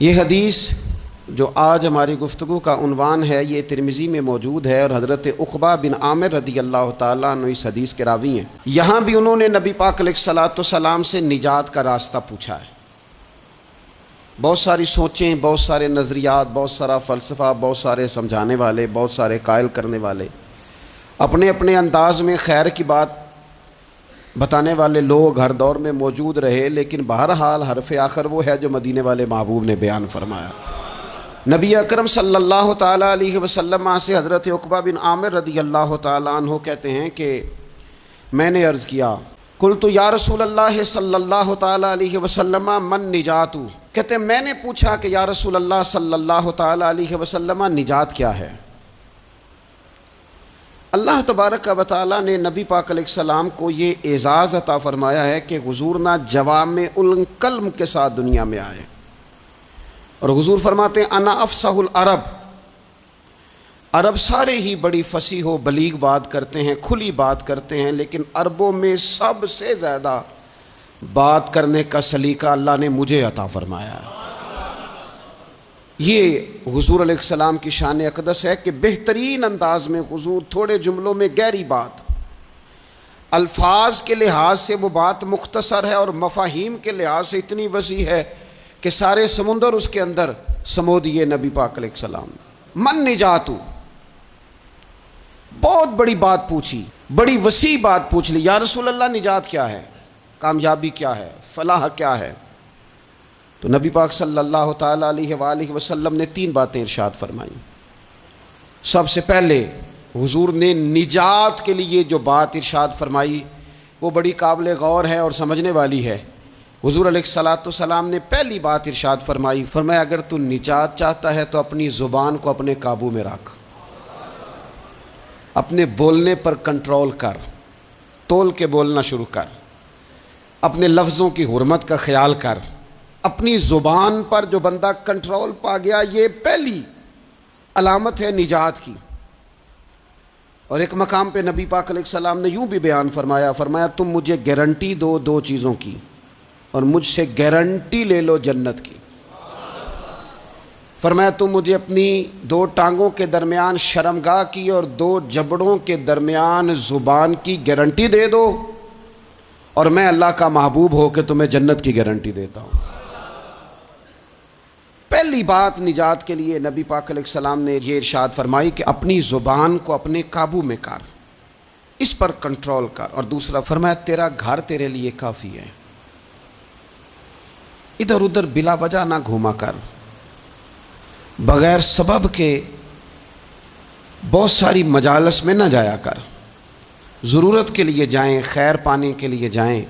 یہ حدیث جو آج ہماری گفتگو کا عنوان ہے یہ ترمذی میں موجود ہے اور حضرت عقبہ بن عامر رضی اللہ تعالیٰ عنہ اس حدیث کے راوی ہیں۔ یہاں بھی انہوں نے نبی پاک علیہ الصلوۃ والسلام سے نجات کا راستہ پوچھا ہے۔ بہت ساری سوچیں، بہت سارے نظریات، بہت سارا فلسفہ، بہت سارے سمجھانے والے، بہت سارے قائل کرنے والے، اپنے اپنے انداز میں خیر کی بات بتانے والے لوگ ہر دور میں موجود رہے، لیکن بہرحال حرف آخر وہ ہے جو مدینے والے محبوب نے بیان فرمایا۔ نبی اکرم صلی اللہ تعالیٰ علیہ وسلم سے حضرت عقبہ بن عامر رضی اللہ تعالیٰ عنہ کہتے ہیں کہ میں نے عرض کیا، قلت یا رسول اللہ صلی اللہ تعالیٰ علیہ وسلم من نجات، کہتے ہیں میں نے پوچھا کہ یا رسول اللہ صلی اللہ تعالیٰ علیہ وسلم نجات کیا ہے؟ اللہ تبارک و تعالیٰ نے نبی پاک علیہ السلام کو یہ اعزاز عطا فرمایا ہے کہ حضور نہ جوامع الکلم کے ساتھ دنیا میں آئے، اور حضور فرماتے ہیں انا افصح العرب، عرب سارے ہی بڑی فصیح و بلیغ بات کرتے ہیں، کھلی بات کرتے ہیں، لیکن عربوں میں سب سے زیادہ بات کرنے کا سلیقہ اللہ نے مجھے عطا فرمایا ہے۔ یہ حضور علیہ السلام کی شان اقدس ہے کہ بہترین انداز میں حضور تھوڑے جملوں میں گہری بات، الفاظ کے لحاظ سے وہ بات مختصر ہے اور مفاہیم کے لحاظ سے اتنی وسیع ہے کہ سارے سمندر اس کے اندر سمو دیے نبی پاک علیہ السلام۔ من نجاتو، بہت بڑی بات پوچھی، بڑی وسیع بات پوچھ لی، یا رسول اللہ نجات کیا ہے، کامیابی کیا ہے، فلاح کیا ہے؟ تو نبی پاک صلی اللہ تعالیٰ علیہ وآلہ وسلم نے 3 باتیں ارشاد فرمائیں۔ سب سے پہلے حضور نے نجات کے لیے جو بات ارشاد فرمائی وہ بڑی قابل غور ہے اور سمجھنے والی ہے۔ حضور علیہ الصلوۃ والسلام نے پہلی بات ارشاد فرمائی، فرمایا اگر تو نجات چاہتا ہے تو اپنی زبان کو اپنے قابو میں رکھ، اپنے بولنے پر کنٹرول کر، تول کے بولنا شروع کر، اپنے لفظوں کی حرمت کا خیال کر۔ اپنی زبان پر جو بندہ کنٹرول پا گیا یہ پہلی علامت ہے نجات کی۔ اور ایک مقام پہ نبی پاک علیہ السلام نے یوں بھی بیان فرمایا، فرمایا تم مجھے گارنٹی دو 2 چیزوں کی اور مجھ سے گارنٹی لے لو جنت کی۔ فرمایا تم مجھے اپنی 2 ٹانگوں کے درمیان شرمگاہ کی اور 2 جبڑوں کے درمیان زبان کی گارنٹی دے دو، اور میں اللہ کا محبوب ہو کے تمہیں جنت کی گارنٹی دیتا ہوں۔ پہلی بات نجات کے لیے نبی پاک علیہ السلام نے یہ ارشاد فرمائی کہ اپنی زبان کو اپنے قابو میں کر، اس پر کنٹرول کر۔ اور دوسرا فرمایا تیرا گھر تیرے لیے کافی ہے، ادھر ادھر بلا وجہ نہ گھوما کر، بغیر سبب کے بہت ساری مجالس میں نہ جایا کر، ضرورت کے لیے جائیں، خیر پانے کے لیے جائیں،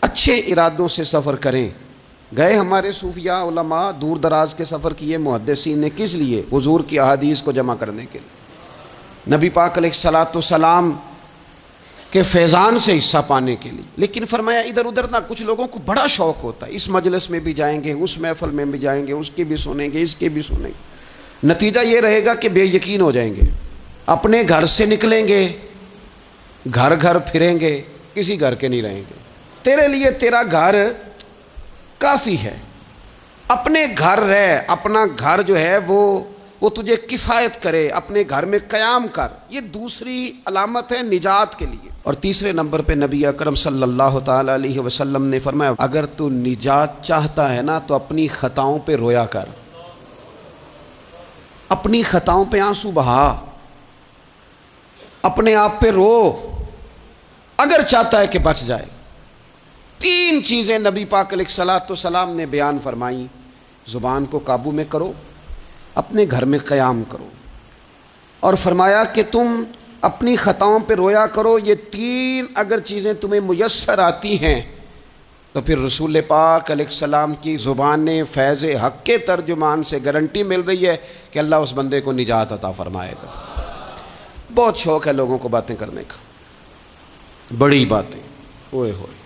اچھے ارادوں سے سفر کریں۔ گئے ہمارے صوفیاء علماء دور دراز کے سفر کیے محدثین نے، کس لیے؟ حضور کی احادیث کو جمع کرنے کے لیے، نبی پاک علیہ الصلوۃ والسلام کے فیضان سے حصہ پانے کے لیے۔ لیکن فرمایا ادھر ادھر نہ، کچھ لوگوں کو بڑا شوق ہوتا ہے، اس مجلس میں بھی جائیں گے، اس محفل میں بھی جائیں گے، اس کی بھی سنیں گے، اس کی بھی سنیں گے، نتیجہ یہ رہے گا کہ بے یقین ہو جائیں گے، اپنے گھر سے نکلیں گے، گھر گھر پھریں گے، کسی گھر کے نہیں رہیں گے۔ تیرے لیے تیرا گھر کافی ہے، اپنے گھر رہ، اپنا گھر جو ہے وہ تجھے کفایت کرے، اپنے گھر میں قیام کر۔ یہ دوسری علامت ہے نجات کے لیے۔ اور تیسرے نمبر پہ نبی اکرم صلی اللہ تعالیٰ علیہ وسلم نے فرمایا اگر تو نجات چاہتا ہے نا تو اپنی خطاؤں پہ رویا کر، اپنی خطاؤں پہ آنسو بہا، اپنے آپ پہ رو، اگر چاہتا ہے کہ بچ جائے۔ 3 چیزیں نبی پاک علیہ الصلوۃ والسلام نے بیان فرمائیں، زبان کو قابو میں کرو، اپنے گھر میں قیام کرو، اور فرمایا کہ تم اپنی خطاؤں پہ رویا کرو۔ یہ 3 اگر چیزیں تمہیں میسر آتی ہیں تو پھر رسول پاک علیہ السلام کی زبان فیض حق کے ترجمان سے گارنٹی مل رہی ہے کہ اللہ اس بندے کو نجات عطا فرمائے گا۔ بہت شوق ہے لوگوں کو باتیں کرنے کا، بڑی باتیں، اوئے ہوئے،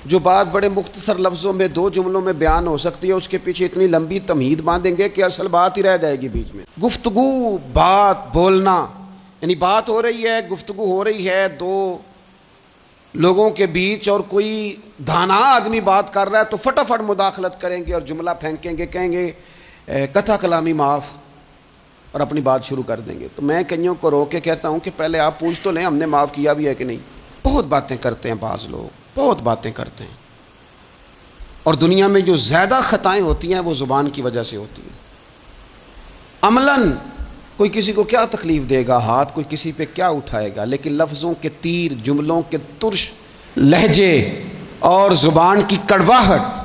جو بات بڑے مختصر لفظوں میں 2 جملوں میں بیان ہو سکتی ہے اس کے پیچھے اتنی لمبی تمہید باندھیں گے کہ اصل بات ہی رہ جائے گی بیچ میں۔ گفتگو، بات، بولنا، یعنی بات ہو رہی ہے، گفتگو ہو رہی ہے، 2 لوگوں کے بیچ اور کوئی دانا آدمی بات کر رہا ہے تو فٹافٹ مداخلت کریں گے اور جملہ پھینکیں گے، کہیں گے کتھا کلامی معاف، اور اپنی بات شروع کر دیں گے۔ تو میں کئیوں کو روک کے کہتا ہوں کہ پہلے آپ پوچھ تو لیں ہم نے معاف کیا بھی ہے کہ نہیں۔ بہت باتیں کرتے ہیں بعض لوگ، بہت باتیں کرتے ہیں، اور دنیا میں جو زیادہ خطائیں ہوتی ہیں وہ زبان کی وجہ سے ہوتی ہیں۔ عملاً کوئی کسی کو کیا تکلیف دے گا، ہاتھ کوئی کسی پہ کیا اٹھائے گا، لیکن لفظوں کے تیر، جملوں کے ترش لہجے اور زبان کی کڑواہٹ،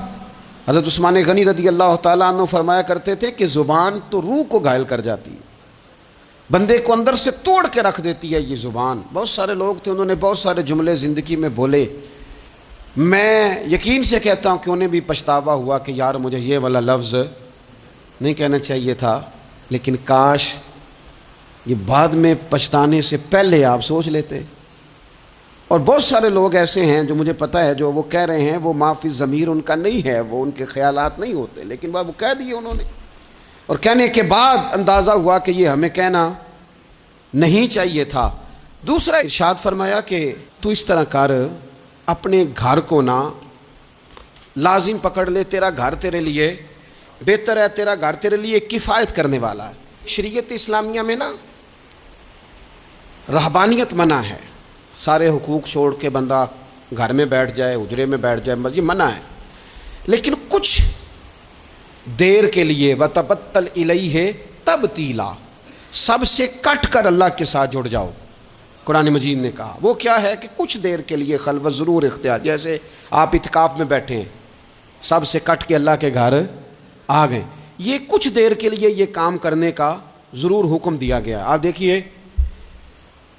حضرت عثمان غنی رضی اللہ تعالیٰ عنہ فرمایا کرتے تھے کہ زبان تو روح کو گھائل کر جاتی ہے، بندے کو اندر سے توڑ کے رکھ دیتی ہے یہ زبان۔ بہت سارے لوگ تھے، انہوں نے بہت سارے جملے زندگی میں بولے، میں یقین سے کہتا ہوں کہ انہیں بھی پچھتاوا ہوا کہ یار مجھے یہ والا لفظ نہیں کہنا چاہیے تھا، لیکن کاش یہ بعد میں پچھتانے سے پہلے آپ سوچ لیتے۔ اور بہت سارے لوگ ایسے ہیں جو مجھے پتہ ہے جو وہ کہہ رہے ہیں وہ معافی ضمیر ان کا نہیں ہے، وہ ان کے خیالات نہیں ہوتے، لیکن وہ کہہ دیے انہوں نے، اور کہنے کے بعد اندازہ ہوا کہ یہ ہمیں کہنا نہیں چاہیے تھا۔ دوسرا ارشاد فرمایا کہ تو اس طرح کر، اپنے گھر کو نہ لازم پکڑ لے، تیرا گھر تیرے لیے بہتر ہے، تیرا گھر تیرے لیے کفایت کرنے والا ہے۔ شریعت اسلامیہ میں نا رہبانیت منع ہے، سارے حقوق چھوڑ کے بندہ گھر میں بیٹھ جائے، حجرے میں بیٹھ جائے، یہ منع ہے، لیکن کچھ دیر کے لیے وَتَبَتَّلْ إِلَيْهِ تَبْتِيلًا، سب سے کٹ کر اللہ کے ساتھ جڑ جاؤ۔ قرآن مجید نے کہا وہ کیا ہے کہ کچھ دیر کے لیے خلوت ضرور اختیار، جیسے آپ اعتکاف میں بیٹھے ہیں، سب سے کٹ کے اللہ کے گھر آ گئے، یہ کچھ دیر کے لیے یہ کام کرنے کا ضرور حکم دیا گیا۔ آپ دیکھیے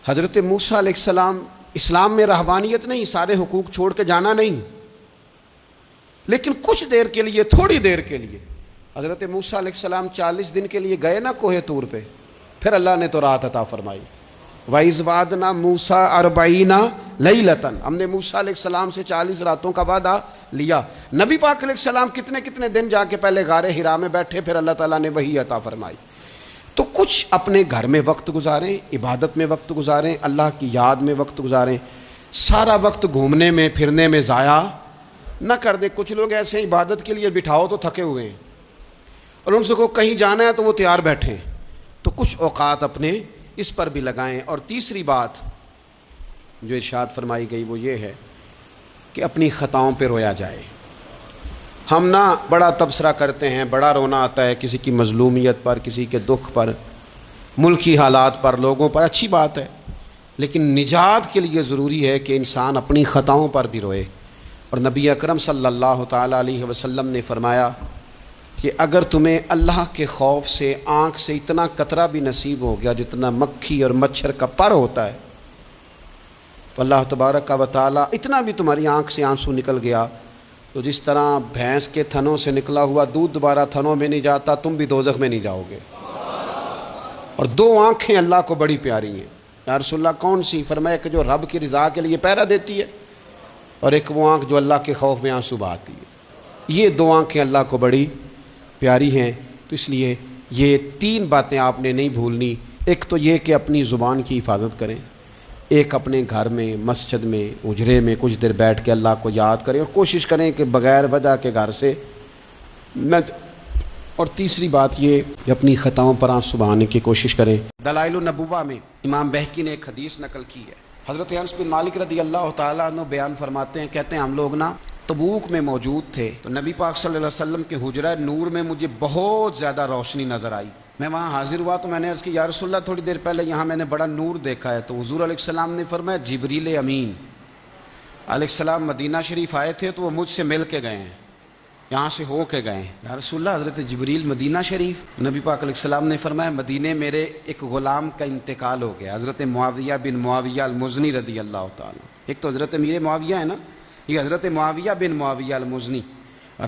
حضرت موسیٰ علیہ السلام، اسلام میں رہبانیت نہیں، سارے حقوق چھوڑ کے جانا نہیں، لیکن کچھ دیر کے لیے، تھوڑی دیر کے لیے حضرت موسیٰ علیہ السلام 40 دن کے لیے گئے نا کوہ طور پہ، پھر اللہ نے تو رات عطا فرمائی۔ وَإِذْ وَعَدْنَا مُوسَىٰ 40 لَيْلَةً، ہم نے موسیٰ علیہ السلام سے 40 راتوں کا وعدہ لیا۔ نبی پاک علیہ السلام کتنے دن جا کے پہلے غار حرا میں بیٹھے، پھر اللہ تعالیٰ نے وحی عطا فرمائی۔ تو کچھ اپنے گھر میں وقت گزاریں، عبادت میں وقت گزاریں، اللہ کی یاد میں وقت گزاریں، سارا وقت گھومنے میں پھرنے میں ضائع نہ کر دیں۔ کچھ لوگ ایسے ہیں عبادت کے لیے بٹھاؤ تو تھکے ہوئے ہیں، اور ان سے کو کہیں جانا ہے تو وہ تیار بیٹھے ہیں، تو کچھ اوقات اپنے اس پر بھی لگائیں۔ اور تیسری بات جو ارشاد فرمائی گئی وہ یہ ہے کہ اپنی خطاؤں پہ رویا جائے۔ ہم نہ بڑا تبصرہ کرتے ہیں، بڑا رونا آتا ہے کسی کی مظلومیت پر، کسی کے دکھ پر، ملکی حالات پر، لوگوں پر، اچھی بات ہے، لیکن نجات کے لیے ضروری ہے کہ انسان اپنی خطاؤں پر بھی روئے۔ اور نبی اکرم صلی اللہ تعالیٰ علیہ وسلم نے فرمایا کہ اگر تمہیں اللہ کے خوف سے آنکھ سے اتنا قطرہ بھی نصیب ہو گیا جتنا مکھی اور مچھر کا پر ہوتا ہے، تو اللہ تبارک و تعالیٰ اتنا بھی تمہاری آنکھ سے آنسو نکل گیا تو جس طرح بھینس کے تھنوں سے نکلا ہوا دودھ دوبارہ تھنوں میں نہیں جاتا، تم بھی دوزخ میں نہیں جاؤ گے۔ اور دو آنکھیں اللہ کو بڑی پیاری ہیں۔ یا رسول اللہ کون سی؟ فرمایا کہ جو رب کی رضا کے لیے پہرا دیتی ہے، اور ایک وہ آنکھ جو اللہ کے خوف میں آنسو بہاتی ہے۔ یہ دو آنکھیں اللہ کو بڑی پیاری ہیں، تو اس لیے یہ 3 باتیں آپ نے نہیں بھولنی۔ ایک تو یہ کہ اپنی زبان کی حفاظت کریں، ایک اپنے گھر میں، مسجد میں، اجرے میں کچھ دیر بیٹھ کے اللہ کو یاد کریں، اور کوشش کریں کہ بغیر وجہ کے گھر سے نہ، اور تیسری بات یہ کہ اپنی خطاؤں پر آنسو بہانے کی کوشش کریں۔ دلائل النبوہ میں امام بہقی نے ایک حدیث نقل کی ہے، حضرت انس بن مالک رضی اللہ تعالیٰ عنہ بیان فرماتے ہیں، کہتے ہیں ہم لوگ نا تبوک میں موجود تھے، تو نبی پاک صلی اللہ علیہ وسلم کے حجرہ نور میں مجھے بہت زیادہ روشنی نظر آئی۔ میں وہاں حاضر ہوا تو میں نے عرض کی یا رسول اللہ تھوڑی دیر پہلے یہاں میں نے بڑا نور دیکھا ہے، تو حضور علیہ السلام نے فرمایا جبریل امین علیہ السلام مدینہ شریف آئے تھے تو وہ مجھ سے مل کے گئے ہیں، یہاں سے ہو کے گئے ہیں۔ یا رسول اللہ حضرت جبریل مدینہ شریف؟ نبی پاک علیہ السلام نے فرمایا مدینے میرے ایک غلام کا انتقال ہو گیا، حضرت معاویہ بن معاویہ المزنی رضی اللہ تعالیٰ۔ ایک تو حضرت امیر معاویہ ہے نا، یہ حضرت معاویہ بن معاویہ المزنی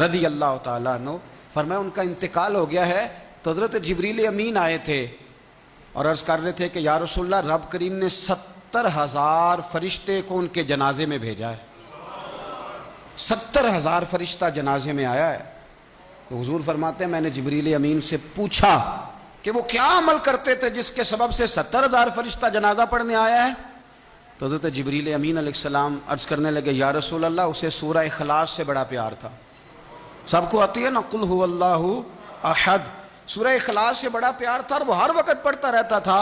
رضی اللہ تعالیٰ عنہ، فرمایا ان کا انتقال ہو گیا ہے، تو حضرت جبریل امین آئے تھے اور عرض کر رہے تھے کہ یا رسول اللہ رب کریم نے 70,000 فرشتے کو ان کے جنازے میں بھیجا ہے، 70,000 فرشتہ جنازے میں آیا ہے۔ تو حضور فرماتے ہیں میں نے جبریل امین سے پوچھا کہ وہ کیا عمل کرتے تھے جس کے سبب سے 70,000 فرشتہ جنازہ پڑھنے آیا ہے؟ تو حضرت جبریل امین علیہ السلام عرض کرنے لگے یا رسول اللہ اسے سورہ اخلاص سے بڑا پیار تھا. سب کو آتی ہے نا قل هو اللہ احد, سورہ اخلاص سے بڑا پیار تھا اور وہ ہر وقت پڑھتا رہتا تھا.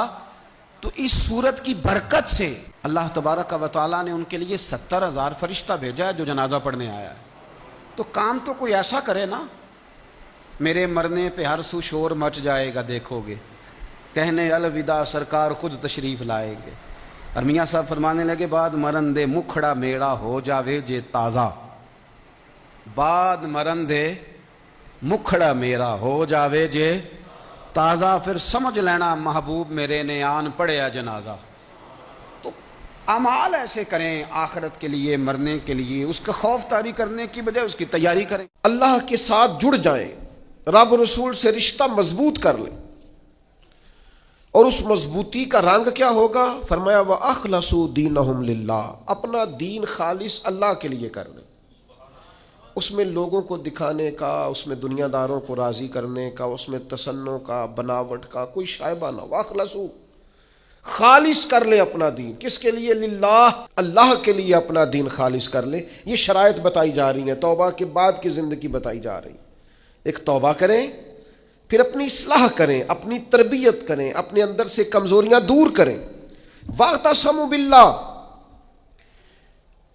تو اس سورت کی برکت سے اللہ تبارک و تعالیٰ نے ان کے لیے 70,000 فرشتہ بھیجا ہے جو جنازہ پڑھنے آیا ہے. تو کام تو کوئی ایسا کرے نا, میرے مرنے پہ ہر سو شور مچ جائے گا دیکھو گے, کہنے الوداع سرکار خود تشریف لائیں گے. اور میاں صاحب فرمانے لگے بعد مرن دے مکھڑا میڑا ہو جاوے جے تازہ, بعد مرن دے مکھڑا میرا ہو جاوے جے تازہ, پھر سمجھ لینا محبوب میرے نے آن پڑھیا جنازہ. تو اعمال ایسے کریں آخرت کے لیے, مرنے کے لیے, اس کا خوف طاری کرنے کی بجائے اس کی تیاری کریں. اللہ کے ساتھ جڑ جائیں, رب رسول سے رشتہ مضبوط کر لیں. اور اس مضبوطی کا رنگ کیا ہوگا؟ فرمایا وَأَخْلَصُوا دِينَهُمْ لِلَّهِ, اپنا دین خالص اللہ کے لیے کر لیں. اس میں لوگوں کو دکھانے کا, اس میں دنیا داروں کو راضی کرنے کا, اس میں تصنع کا, بناوٹ کا کوئی شائبہ نہ. وَأَخْلَصُوا, خالص کر لیں اپنا دین. کس کے لیے؟ للہ, اللہ کے لیے اپنا دین خالص کر لیں. یہ شرائط بتائی جا رہی ہیں, توبہ کے بعد کی زندگی بتائی جا رہی. ایک توبہ کریں, پھر اپنی اصلاح کریں, اپنی تربیت کریں, اپنے اندر سے کمزوریاں دور کریں. وَاعْتَصِمُوا بِاللَّهِ,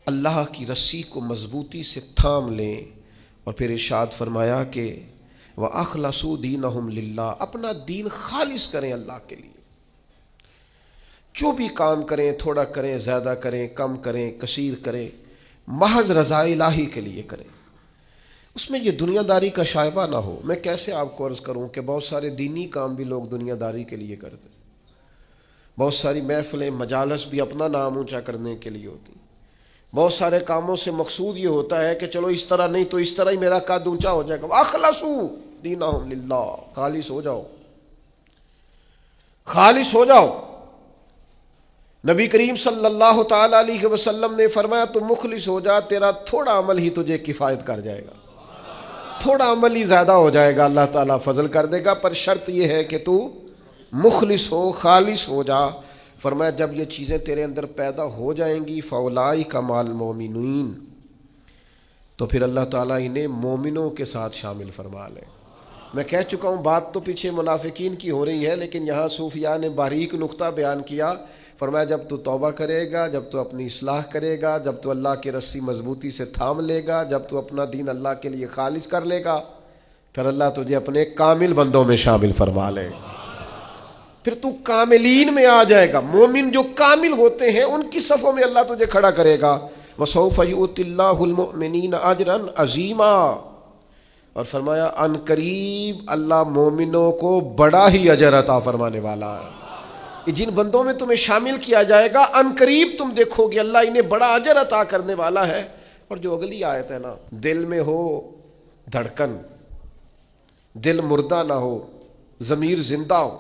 اللہ کی رسی کو مضبوطی سے تھام لیں. اور پھر ارشاد فرمایا کہ وَأَخْلَصُوا دِينَهُمْ لِلَّهِ, اپنا دین خالص کریں اللہ کے لیے. جو بھی کام کریں, تھوڑا کریں, زیادہ کریں, کم کریں, کثیر کریں, محض رضا الہی کے لیے کریں. اس میں یہ دنیا داری کا شائبہ نہ ہو. میں کیسے آپ کو عرض کروں کہ بہت سارے دینی کام بھی لوگ دنیا داری کے لیے کرتے, بہت ساری محفلیں مجالس بھی اپنا نام اونچا کرنے کے لیے ہوتی. بہت سارے کاموں سے مقصود یہ ہوتا ہے کہ چلو اس طرح نہیں تو اس طرح ہی میرا قد اونچا ہو جائے گا. اخلصوا دینہم للہ, خالص ہو جاؤ, خالص ہو جاؤ. نبی کریم صلی اللہ تعالی علیہ وسلم نے فرمایا تو مخلص ہو جا, تیرا تھوڑا عمل ہی تجھے کفایت کر جائے گا, تھوڑا عمل ہی زیادہ ہو جائے گا, اللہ تعالیٰ فضل کر دے گا. پر شرط یہ ہے کہ تو مخلص ہو, خالص ہو جا. فرمایا جب یہ چیزیں تیرے اندر پیدا ہو جائیں گی فَأُولَٰئِکَ مَعَ الْمُؤْمِنِينَ, تو پھر اللہ تعالیٰ انہیں مومنوں کے ساتھ شامل فرما لے. میں کہہ چکا ہوں بات تو پیچھے منافقین کی ہو رہی ہے, لیکن یہاں صوفیاء نے باریک نقطہ بیان کیا. فرمایا جب تو توبہ کرے گا, جب تو اپنی اصلاح کرے گا, جب تو اللہ کی رسی مضبوطی سے تھام لے گا, جب تو اپنا دین اللہ کے لیے خالص کر لے گا, پھر اللہ تجھے اپنے کامل بندوں میں شامل فرما لے. پھر تو کاملین میں آ جائے گا. مومن جو کامل ہوتے ہیں ان کی صفوں میں اللہ تجھے کھڑا کرے گا. وَسَوْفَ يُؤْتِ اللَّهُ الْمُؤْمِنِينَ أَجْرًا عَظِيمًا, اور فرمایا ان قریب اللہ مومنوں کو بڑا ہی اجر عطا فرمانے والا ہے. جن بندوں میں تمہیں شامل کیا جائے گا ان قریب تم دیکھو گے اللہ انہیں بڑا اجر عطا کرنے والا ہے. اور جو اگلی آیت ہے نا, دل میں ہو دھڑکن, دل مردہ نہ ہو, ضمیر زندہ ہو.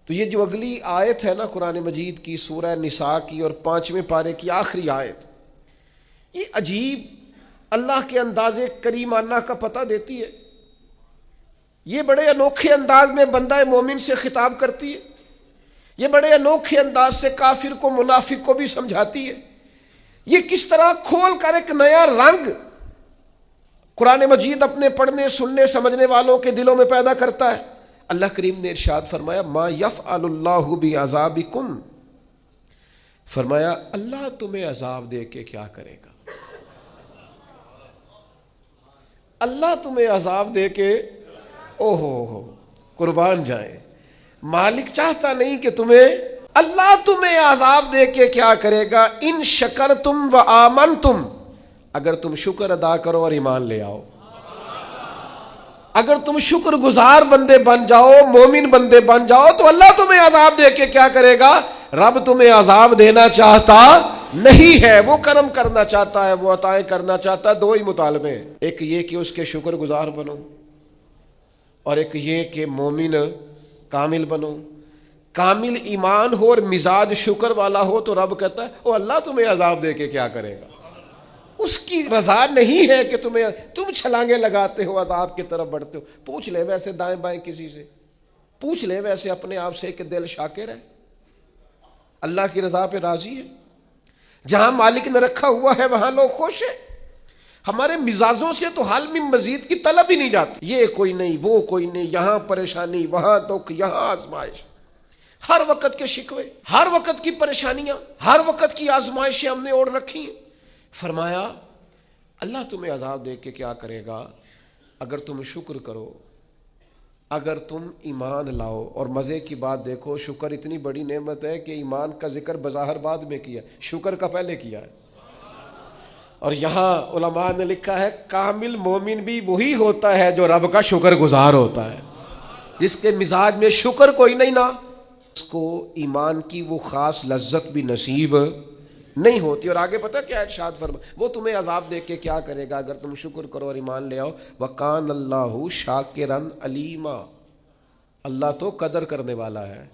تو یہ جو اگلی آیت ہے نا قرآن مجید کی, سورہ نساء کی اور 5ویں پارے کی آخری آیت, یہ عجیب اللہ کے انداز کریمانہ کا پتہ دیتی ہے. یہ بڑے انوکھے انداز میں بندہ مومن سے خطاب کرتی ہے. یہ بڑے انوکھے انداز سے کافر کو, منافق کو بھی سمجھاتی ہے. یہ کس طرح کھول کر ایک نیا رنگ قرآن مجید اپنے پڑھنے, سننے, سمجھنے والوں کے دلوں میں پیدا کرتا ہے. اللہ کریم نے ارشاد فرمایا ما یفعل اللہ بعذابکم, فرمایا اللہ تمہیں عذاب دے کے کیا کرے گا. اللہ تمہیں عذاب دے کے, اوہو قربان جائیں, مالک چاہتا نہیں کہ تمہیں, اللہ تمہیں عذاب دے کے کیا کرے گا. ان شکرتم و آمنتم, اگر تم شکر ادا کرو اور ایمان لے آؤ, اگر تم شکر گزار بندے بن جاؤ, مومن بندے بن جاؤ, تو اللہ تمہیں عذاب دے کے کیا کرے گا. رب تمہیں عذاب دینا چاہتا نہیں ہے, وہ کرم کرنا چاہتا ہے, وہ عطائیں کرنا چاہتا ہے. دو ہی مطالبے ہیں, ایک یہ کہ اس کے شکر گزار بنو, اور ایک یہ کہ مومن کامل بنو. کامل ایمان ہو اور مزاج شکر والا ہو تو رب کہتا ہے او اللہ تمہیں عذاب دے کے کیا کرے گا. اس کی رضا نہیں ہے کہ تم چھلانگیں لگاتے ہو, عذاب کی طرف بڑھتے ہو. پوچھ لے ویسے دائیں بائیں کسی سے, پوچھ لے ویسے اپنے آپ سے کہ دل شاکر ہے. اللہ کی رضا پہ راضی ہے؟ جہاں مالک نے رکھا ہوا ہے وہاں لوگ خوش ہیں۔ ہمارے مزاجوں سے تو حال میں مزید کی طلب ہی نہیں جاتی، یہ کوئی نہیں وہ کوئی نہیں، یہاں پریشانی وہاں دکھ یہاں آزمائش، ہر وقت کے شکوے، ہر وقت کی پریشانیاں، ہر وقت کی آزمائشیں ہم نے اوڑھ رکھی ہیں۔ فرمایا اللہ تمہیں عذاب دے کے کیا کرے گا اگر تم شکر کرو، اگر تم ایمان لاؤ۔ اور مزے کی بات دیکھو، شکر اتنی بڑی نعمت ہے کہ ایمان کا ذکر بظاہر بعد میں کیا، شکر کا پہلے کیا ہے۔ اور یہاں علماء نے لکھا ہے کامل مومن بھی وہی ہوتا ہے جو رب کا شکر گزار ہوتا ہے۔ جس کے مزاج میں شکر کوئی نہیں نا، اس کو ایمان کی وہ خاص لذت بھی نصیب نہیں ہوتی۔ اور آگے پتہ کیا ارشاد فرما، وہ تمہیں عذاب دے کے کیا کرے گا اگر تم شکر کرو اور ایمان لے آؤ۔ وَقَانَ اللَّهُ شَاكِرًا عَلِيمًا، اللہ تو قدر کرنے والا ہے،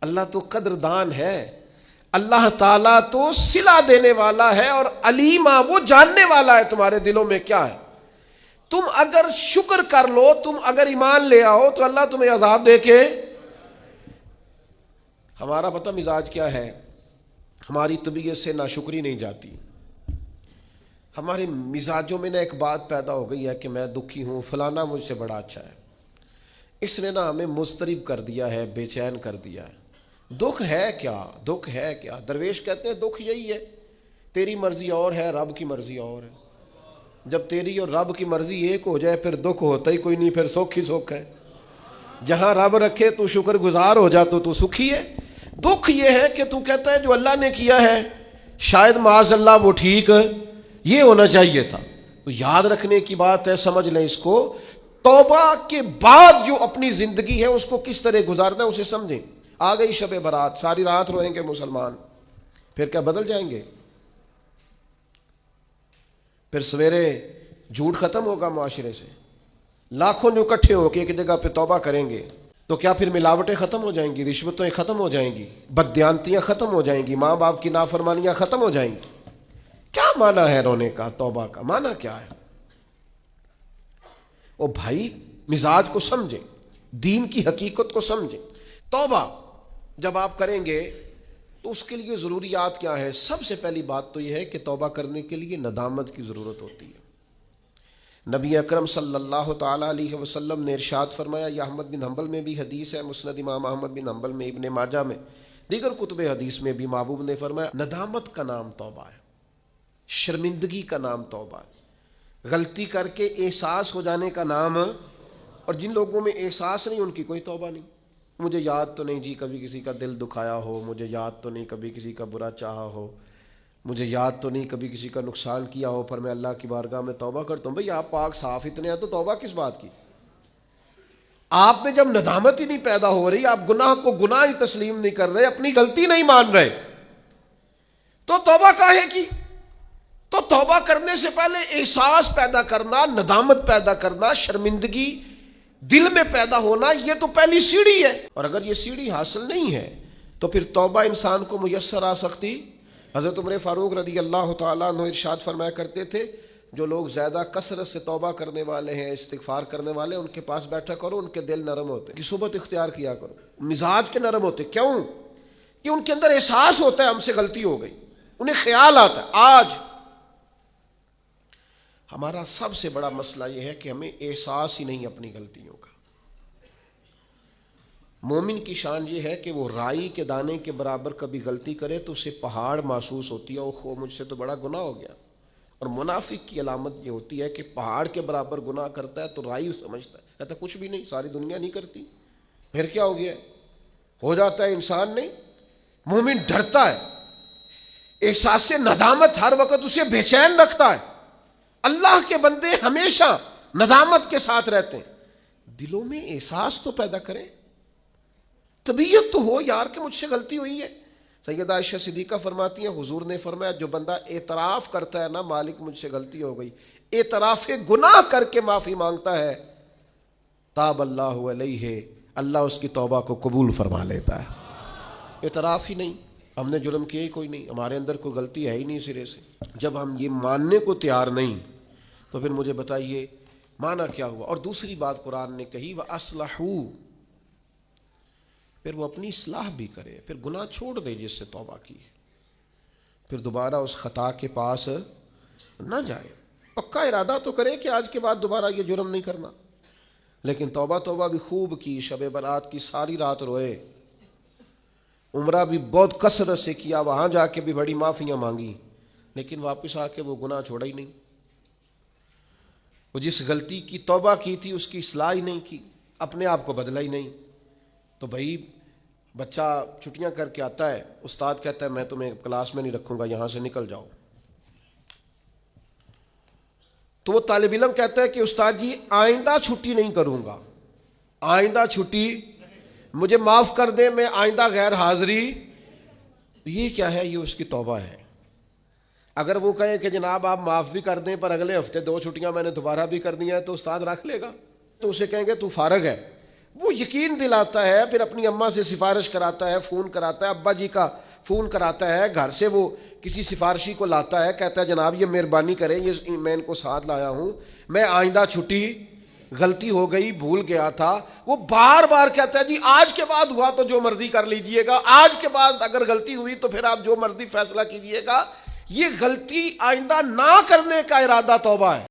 اللہ تو قدردان ہے، اللہ تعالیٰ تو صلہ دینے والا ہے، اور علیمہ وہ جاننے والا ہے تمہارے دلوں میں کیا ہے۔ تم اگر شکر کر لو، تم اگر ایمان لے آؤ تو اللہ تمہیں عذاب دے کے۔ ہمارا پتہ مزاج کیا ہے، ہماری طبیعت سے ناشکری نہیں جاتی۔ ہمارے مزاجوں میں ایک بات پیدا ہو گئی ہے کہ میں دکھی ہوں، فلانا مجھ سے بڑا اچھا ہے، اس نے ہمیں مضطرب کر دیا ہے، بے چین کر دیا ہے۔ دکھ ہے کیا؟ دکھ ہے کیا؟ درویش کہتے ہیں دکھ یہی ہے، تیری مرضی اور ہے، رب کی مرضی اور ہے۔ جب تیری اور رب کی مرضی ایک ہو جائے پھر دکھ ہوتا ہی کوئی نہیں، پھر سکھ ہی سکھ ہے۔ جہاں رب رکھے تو شکر گزار ہو جا تو سکھی ہے۔ دکھ یہ ہے کہ تو کہتا ہے جو اللہ نے کیا ہے شاید معاذ اللہ وہ ٹھیک یہ ہونا چاہیے تھا۔ تو یاد رکھنے کی بات ہے، سمجھ لیں اس کو، توبہ کے بعد جو اپنی زندگی ہے اس کو کس طرح گزارنا ہے اسے سمجھیں۔ آ گئی شب برات، ساری رات روئیں گے مسلمان، پھر کیا بدل جائیں گے؟ پھر سویرے جھوٹ ختم ہوگا معاشرے سے، لاکھوں جو اکٹھے ہو کے ایک جگہ پہ توبہ کریں گے تو کیا پھر ملاوٹیں ختم ہو جائیں گی، رشوتیں ختم ہو جائیں گی، بددیانتیاں ختم ہو جائیں گی، ماں باپ کی نافرمانیاں ختم ہو جائیں گی؟ کیا معنی ہے رونے کا؟ توبہ کا معنی کیا ہے؟ او بھائی مزاج کو سمجھیں، دین کی حقیقت کو سمجھیں۔ توبہ جب آپ کریں گے تو اس کے لیے ضروریات کیا ہے؟ سب سے پہلی بات تو یہ ہے کہ توبہ کرنے کے لیے ندامت کی ضرورت ہوتی ہے۔ نبی اکرم صلی اللہ تعالیٰ علیہ وسلم نے ارشاد فرمایا، یہ احمد بن حنبل میں بھی حدیث ہے، مسند امام احمد بن حنبل میں، ابن ماجہ میں، دیگر کتب حدیث میں بھی محبوب نے فرمایا ندامت کا نام توبہ ہے، شرمندگی کا نام توبہ ہے، غلطی کر کے احساس ہو جانے کا نام۔ اور جن لوگوں میں احساس نہیں ان کی کوئی توبہ نہیں۔ مجھے یاد تو نہیں جی کبھی کسی کا دل دکھایا ہو، مجھے یاد تو نہیں کبھی کسی کا برا چاہا ہو، مجھے یاد تو نہیں کبھی کسی کا نقصان کیا ہو، پر میں اللہ کی بارگاہ میں توبہ کرتا ہوں۔ بھئی آپ پاک صاف اتنے ہیں تو توبہ کس بات کی؟ آپ میں جب ندامت ہی نہیں پیدا ہو رہی، آپ گناہ کو گناہ ہی تسلیم نہیں کر رہے، اپنی غلطی نہیں مان رہے، تو توبہ کاہے کی؟ تو توبہ کرنے سے پہلے احساس پیدا کرنا، ندامت پیدا کرنا، شرمندگی دل میں پیدا ہونا، یہ تو پہلی سیڑھی ہے۔ اور اگر یہ سیڑھی حاصل نہیں ہے تو پھر توبہ انسان کو میسر آ سکتی۔ حضرت عمر فاروق رضی اللہ تعالیٰ عنہ ارشاد فرمایا کرتے تھے، جو لوگ زیادہ کثرت سے توبہ کرنے والے ہیں، استغفار کرنے والے، ان کے پاس بیٹھا کرو، ان کے دل نرم ہوتے ہیں، صحبت اختیار کیا کرو، مزاج کے نرم ہوتے۔ کیوں؟ کہ ان کے اندر احساس ہوتا ہے ہم سے غلطی ہو گئی، انہیں خیال آتا ہے۔ آج ہمارا سب سے بڑا مسئلہ یہ ہے کہ ہمیں احساس ہی نہیں اپنی غلطیوں کا۔ مومن کی شان یہ ہے کہ وہ رائی کے دانے کے برابر کبھی غلطی کرے تو اسے پہاڑ محسوس ہوتی ہے، اوہ مجھ سے تو بڑا گناہ ہو گیا۔ اور منافق کی علامت یہ ہوتی ہے کہ پہاڑ کے برابر گناہ کرتا ہے تو رائی سمجھتا ہے، کہتا ہے کچھ بھی نہیں، ساری دنیا نہیں کرتی، پھر کیا ہو گیا؟ ہو جاتا ہے انسان نہیں۔ مومن ڈرتا ہے، احساس ندامت ہر وقت اسے بے چین رکھتا ہے۔ اللہ کے بندے ہمیشہ ندامت کے ساتھ رہتے ہیں۔ دلوں میں احساس تو پیدا کریں، طبیعت تو ہو یار کہ مجھ سے غلطی ہوئی ہے۔ سیدہ عائشہ صدیقہ فرماتی ہیں حضور نے فرمایا جو بندہ اعتراف کرتا ہے نا مالک مجھ سے غلطی ہو گئی، اعتراف گناہ کر کے معافی مانگتا ہے، تاب اللہ علیہ، اللہ اس کی توبہ کو قبول فرما لیتا ہے۔ اعتراف ہی نہیں، ہم نے جرم کیا ہی کوئی نہیں، ہمارے اندر کوئی غلطی ہے ہی نہیں سرے سے۔ جب ہم یہ ماننے کو تیار نہیں تو پھر مجھے بتائیے معنی کیا ہوا؟ اور دوسری بات قرآن نے کہی وَأَصْلَحُوا، پھر وہ اپنی اصلاح بھی کرے، پھر گناہ چھوڑ دے جس سے توبہ کی، پھر دوبارہ اس خطا کے پاس نہ جائے۔ پکا ارادہ تو کرے کہ آج کے بعد دوبارہ یہ جرم نہیں کرنا، لیکن توبہ بھی خوب کی، شب برات کی ساری رات روئے، عمرہ بھی بہت کثرت سے کیا، وہاں جا کے بھی بڑی معافیاں مانگی، لیکن واپس آ کے وہ گناہ چھوڑا ہی نہیں۔ وہ جس غلطی کی توبہ کی تھی اس کی اصلاح ہی نہیں کی، اپنے آپ کو بدلا ہی نہیں۔ تو بھائی بچہ چھٹیاں کر کے آتا ہے، استاد کہتا ہے میں تمہیں کلاس میں نہیں رکھوں گا، یہاں سے نکل جاؤ۔ تو وہ طالب علم کہتا ہے کہ استاد جی آئندہ چھٹی نہیں کروں گا، آئندہ چھٹی مجھے معاف کر دیں، میں آئندہ غیر حاضری۔ یہ کیا ہے؟ یہ اس کی توبہ ہے۔ اگر وہ کہے کہ جناب آپ معاف بھی کر دیں پر اگلے ہفتے 2 چھٹیاں میں نے دوبارہ بھی کر دی ہیں، تو استاد رکھ لے گا؟ تو اسے کہیں گے تو فارغ ہے۔ وہ یقین دلاتا ہے، پھر اپنی اماں سے سفارش کراتا ہے، فون کراتا ہے، ابا جی کا فون کراتا ہے، گھر سے وہ کسی سفارشی کو لاتا ہے، کہتا ہے جناب یہ مہربانی کریں، یہ میں ان کو ساتھ لایا ہوں، میں آئندہ چھٹی، غلطی ہو گئی، بھول گیا تھا۔ وہ بار بار کہتا ہے جی آج کے بعد ہوا تو جو مرضی کر لیجئے گا، آج کے بعد اگر غلطی ہوئی تو پھر آپ جو مرضی فیصلہ کیجئے گا۔ یہ غلطی آئندہ نہ کرنے کا ارادہ توبہ ہے۔